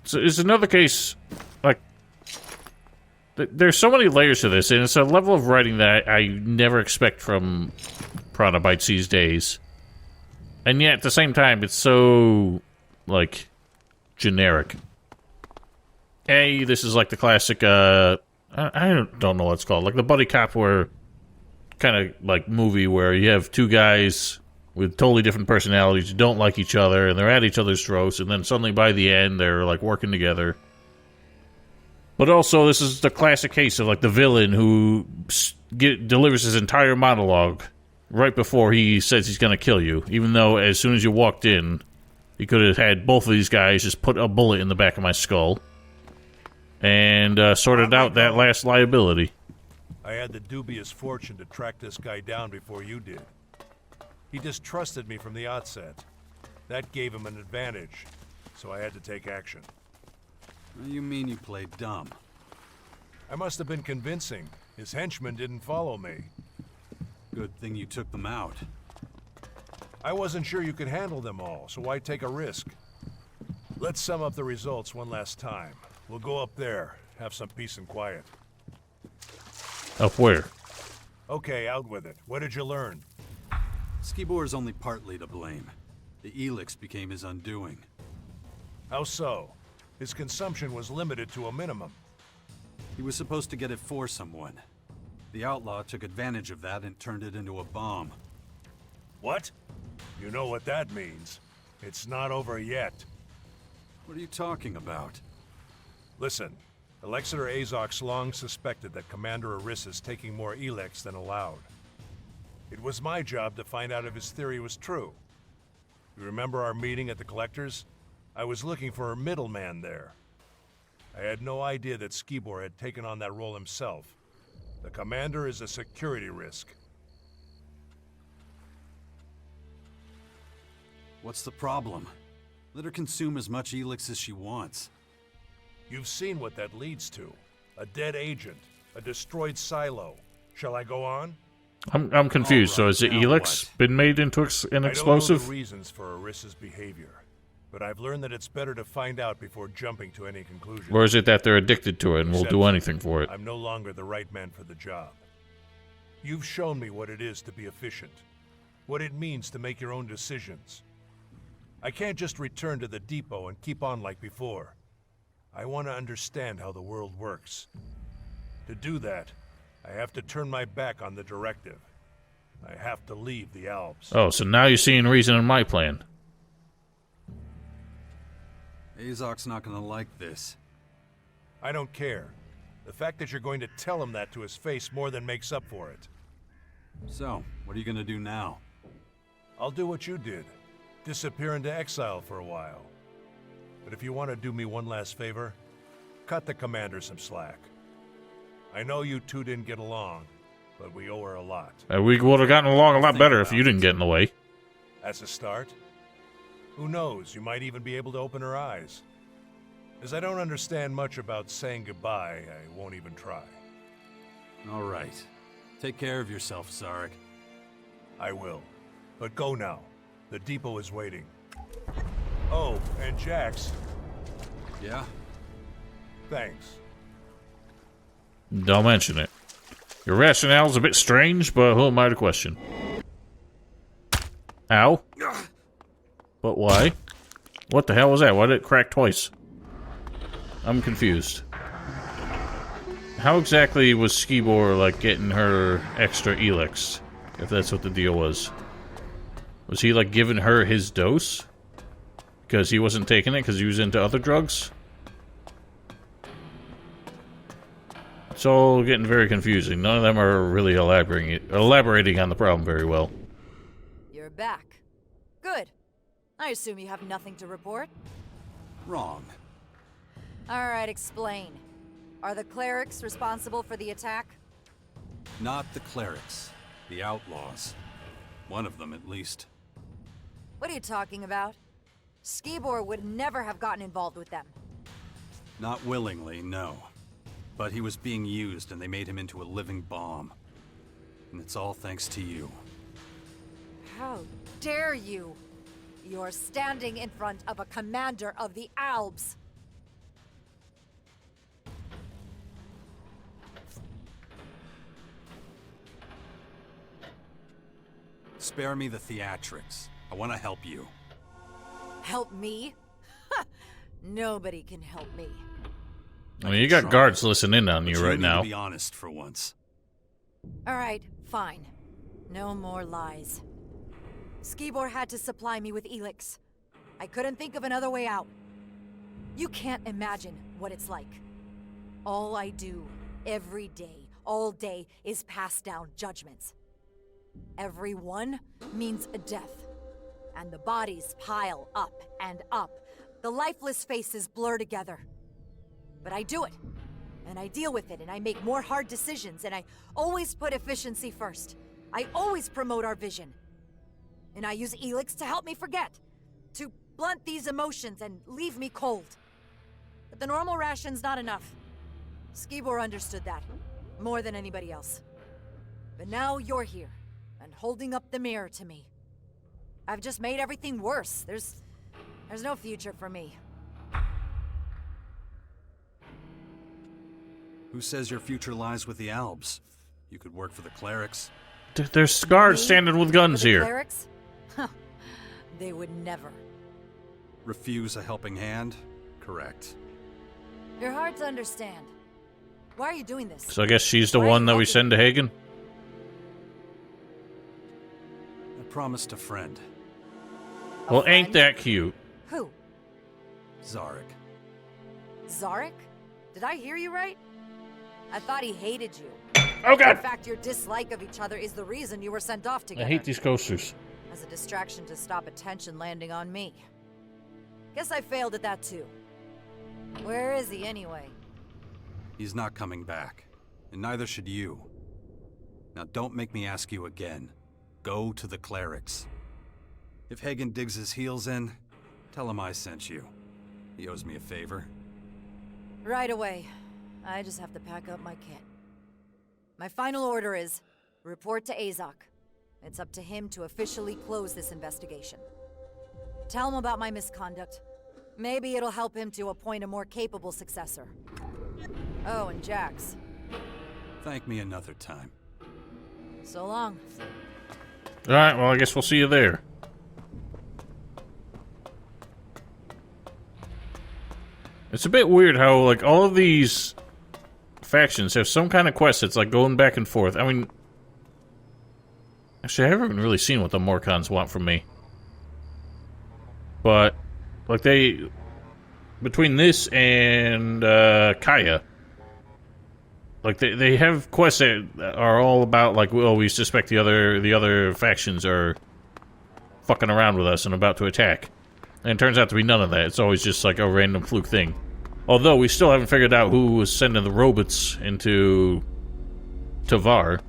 S1: So it's another case, like, there's so many layers to this, and it's a level of writing that I never expect from Piranha Bytes these days. And yet, at the same time, it's so, like, generic. This is like the classic, I don't know what it's called, like the buddy cop where, kind of like movie where you have two guys with totally different personalities who don't like each other, and they're at each other's throats, and then suddenly by the end, they're, like, working together. But also, this is the classic case of, like, the villain who delivers his entire monologue right before he says he's going to kill you, even though as soon as you walked in, he could have had both of these guys just put a bullet in the back of my skull and sorted out that last liability.
S13: I had the dubious fortune to track this guy down before you did. He distrusted me from the outset. That gave him an advantage, so I had to take action.
S2: You mean you played dumb?
S13: I must have been convincing. His henchmen didn't follow me.
S2: Good thing you took them out.
S13: I wasn't sure you could handle them all, so why take a risk? Let's sum up the results one last time. We'll go up there, have some peace and quiet.
S1: Up where?
S13: Okay, out with it. What did you learn?
S2: Skibor is only partly to blame. The Elex became his undoing.
S13: How so? His consumption was limited to a minimum.
S2: He was supposed to get it for someone. The outlaw took advantage of that and turned it into a bomb.
S13: What? You know what that means. It's not over yet.
S2: What are you talking about?
S13: Listen, Alexander Azok's long suspected that Commander Aris is taking more Elex than allowed. It was my job to find out if his theory was true. You remember our meeting at the Collectors? I was looking for a middleman there. I had no idea that Skibor had taken on that role himself. The Commander is a security risk.
S2: What's the problem? Let her consume as much Elex as she wants.
S13: You've seen what that leads to. A dead agent, a destroyed silo. Shall I go on?
S1: I'm confused. So has the Elex been made into an explosive?
S13: I don't know the reasons for Aris's behavior, but I've learned that it's better to find out before jumping to any conclusion.
S1: Or is it that they're addicted to it and will do anything for it?
S13: I'm no longer the right man for the job. You've shown me what it is to be efficient, what it means to make your own decisions. I can't just return to the depot and keep on like before. I want to understand how the world works. To do that, I have to turn my back on the directive. I have to leave the Alps.
S1: Oh, so now you're seeing reason in my plan.
S2: Azok's not gonna like this.
S13: I don't care. The fact that you're going to tell him that to his face more than makes up for it.
S2: So, what are you gonna do now?
S13: I'll do what you did. Disappear into exile for a while. But if you want to do me one last favor, cut the commander some slack. I know you two didn't get along, but we owe her a lot.
S1: We would have gotten along a lot better if you didn't get in the way.
S13: As a start, who knows, you might even be able to open her eyes. As I don't understand much about saying goodbye, I won't even try.
S2: All right. Take care of yourself, Zarik.
S13: I will. But go now. The depot is waiting. Oh, and Jax.
S2: Yeah?
S13: Thanks.
S1: Don't mention it. Your rationale's a bit strange, but who am I to question? Ow. But why? What the hell was that? Why did it crack twice? I'm confused. How exactly was Skibor, like, getting her extra Elex? If that's what the deal was. Was he, like, giving her his dose? Because he wasn't taking it because he was into other drugs? It's all getting very confusing. None of them are really elaborating on the problem very well.
S8: You're back. Good. I assume you have nothing to report?
S2: Wrong.
S8: Alright, explain. Are the Clerics responsible for the attack?
S2: Not the Clerics. The Outlaws. One of them, at least.
S8: What are you talking about? Skibor would never have gotten involved with them.
S2: Not willingly, no. But he was being used and they made him into a living bomb. And it's all thanks to you.
S8: How dare you? You're standing in front of a commander of the Alps.
S2: Spare me the theatrics. I want to help you.
S8: Help me? Ha! Nobody can help me.
S1: I mean, you got guards listening in on you right now.
S2: To be honest for once.
S8: Alright, fine. No more lies. Skibor had to supply me with Elex. I couldn't think of another way out. You can't imagine what it's like. All I do, every day, all day, is pass down judgments. Every one means a death. And the bodies pile up and up. The lifeless faces blur together. But I do it. And I deal with it, and I make more hard decisions, and I always put efficiency first. I always promote our vision. And I use Elex to help me forget. To blunt these emotions and leave me cold. But the normal ration's not enough. Skibor understood that. More than anybody else. But now you're here. And holding up the mirror to me. I've just made everything worse. There's no future for me.
S2: Who says your future lies with the Albs? You could work for the Clerics.
S1: There's guards standing with guns here.
S8: Clerics? Huh. They would never.
S2: Refuse a helping hand? Correct.
S8: You're hard to understand. Why are you doing this?
S1: So I guess she's the one that we send to Hagen?
S2: I promised a friend.
S1: Well, ain't that cute?
S8: Who?
S2: Zarik.
S8: Zarik? Did I hear you right? I thought he hated you.
S1: Oh god!
S8: In fact, your dislike of each other is the reason you were sent off together.
S1: I hate these coasters.
S8: As a distraction to stop attention landing on me. Guess I failed at that too. Where is he anyway?
S2: He's not coming back. And neither should you. Now don't make me ask you again. Go to the Clerics. If Hagen digs his heels in, tell him I sent you. He owes me a favor.
S8: Right away. I just have to pack up my kit. My final order is, report to Azok. It's up to him to officially close this investigation. Tell him about my misconduct. Maybe it'll help him to appoint a more capable successor. Oh, and Jax.
S2: Thank me another time.
S8: So long.
S1: Alright, well, I guess we'll see you there. It's a bit weird how, like, all of these factions have some kind of quest that's, like, going back and forth. I mean... Actually, I haven't really seen what the Morcons want from me. But, like, they... Between this and, Kaya... Like, they have quests that are all about, like, well, we suspect the other factions are fucking around with us and about to attack. And it turns out to be none of that. It's always just, like, a random fluke thing. Although, we still haven't figured out who was sending the robots into Tavar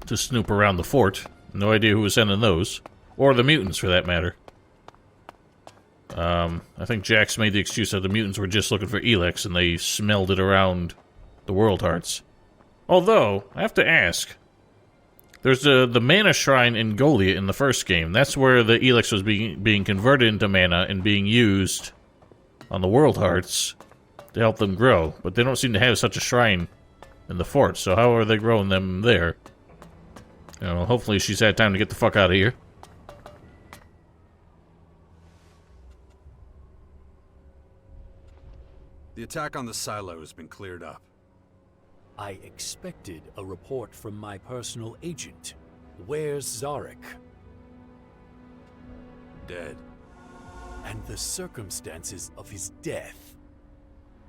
S1: to snoop around the fort. No idea who was sending those. Or the mutants, for that matter. I think Jax made the excuse that the mutants were just looking for Elex, and they smelled it around the World Hearts. Although, I have to ask, there's the mana shrine in Golia in the first game. That's where the Elex was being converted into mana and being used on the World Hearts to help them grow. But they don't seem to have such a shrine in the fort, so how are they growing them there? You know, hopefully she's had time to get the fuck out of here.
S2: The attack on the silo has been cleared up.
S7: I expected a report from my personal agent. Where's Zarik?
S2: Dead.
S7: And the circumstances of his death?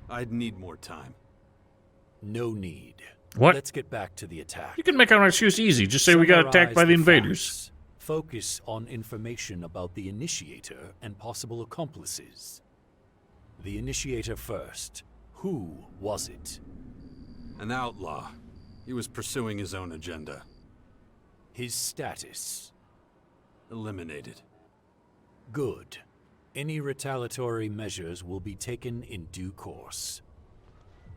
S2: I'd need more time.
S7: No need.
S1: What?
S7: Let's get back to the attack.
S1: You can make our excuse easy. Just say we got attacked by the invaders.
S7: Facts. Focus on information about the Initiator and possible accomplices. The Initiator first. Who was it?
S2: An outlaw. He was pursuing his own agenda.
S7: His status?
S2: Eliminated.
S7: Good. Any retaliatory measures will be taken in due course.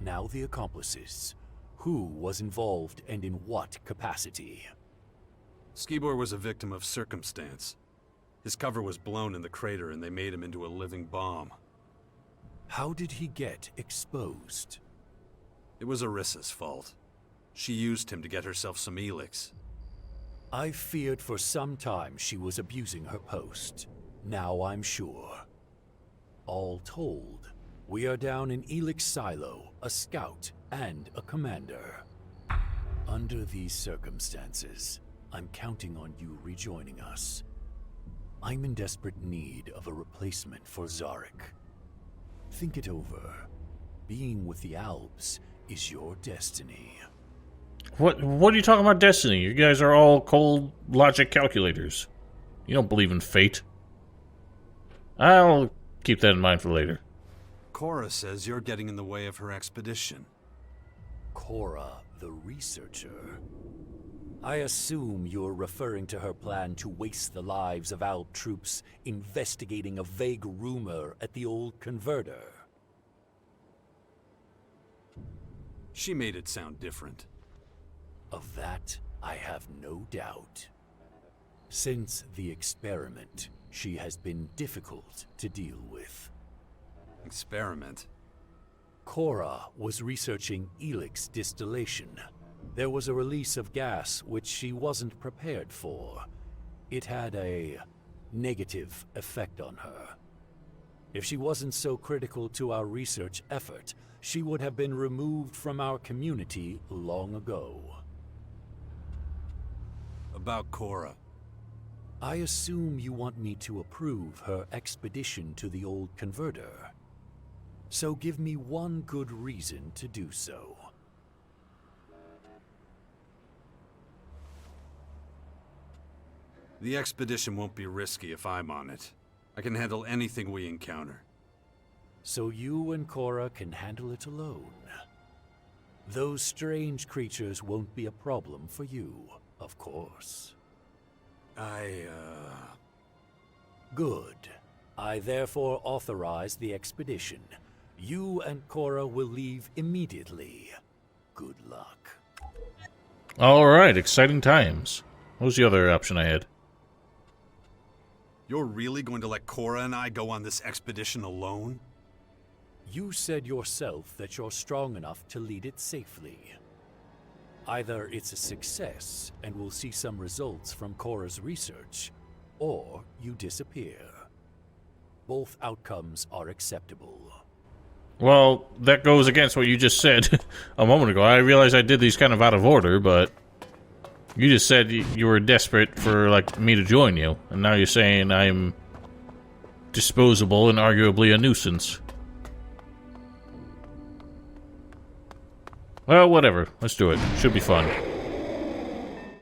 S7: Now the accomplices. Who was involved and in what capacity?
S2: Skibor was a victim of circumstance. His cover was blown in the crater and they made him into a living bomb.
S7: How did he get exposed?
S2: It was Arissa's fault. She used him to get herself some Elex.
S7: I feared for some time she was abusing her post. Now I'm sure. All told, we are down in Elex Silo, a scout and a commander. Under these circumstances, I'm counting on you rejoining us. I'm in desperate need of a replacement for Zarik. Think it over. Being with the Albs is your destiny.
S1: What are you talking about destiny? You guys are all cold logic calculators. You don't believe in fate. I'll keep that in mind for later.
S2: Cora says you're getting in the way of her expedition.
S7: Cora, the researcher. I assume you're referring to her plan to waste the lives of Alb troops investigating a vague rumor at the old converter.
S2: She made it sound different.
S7: Of that, I have no doubt. Since the experiment, she has been difficult to deal with.
S2: Experiment?
S7: Cora was researching Elex distillation. There was a release of gas which she wasn't prepared for. It had a negative effect on her. If she wasn't so critical to our research effort, she would have been removed from our community long ago.
S2: About Cora.
S7: I assume you want me to approve her expedition to the old converter. So give me one good reason to do so.
S2: The expedition won't be risky if I'm on it. I can handle anything we encounter.
S7: So you and Cora can handle it alone. Those strange creatures won't be a problem for you, of course. Good. I therefore authorize the expedition. You and Cora will leave immediately. Good luck.
S1: Alright, exciting times. What was the other option I had?
S2: You're really going to let Cora and I go on this expedition alone?
S7: You said yourself that you're strong enough to lead it safely. Either it's a success and we'll see some results from Cora's research, or you disappear. Both outcomes are acceptable.
S1: Well, that goes against what you just said a moment ago. I realize I did these kind of out of order, but you just said you were desperate for, like, me to join you, and now you're saying I'm disposable and arguably a nuisance. Well, whatever. Let's do it. Should be fun.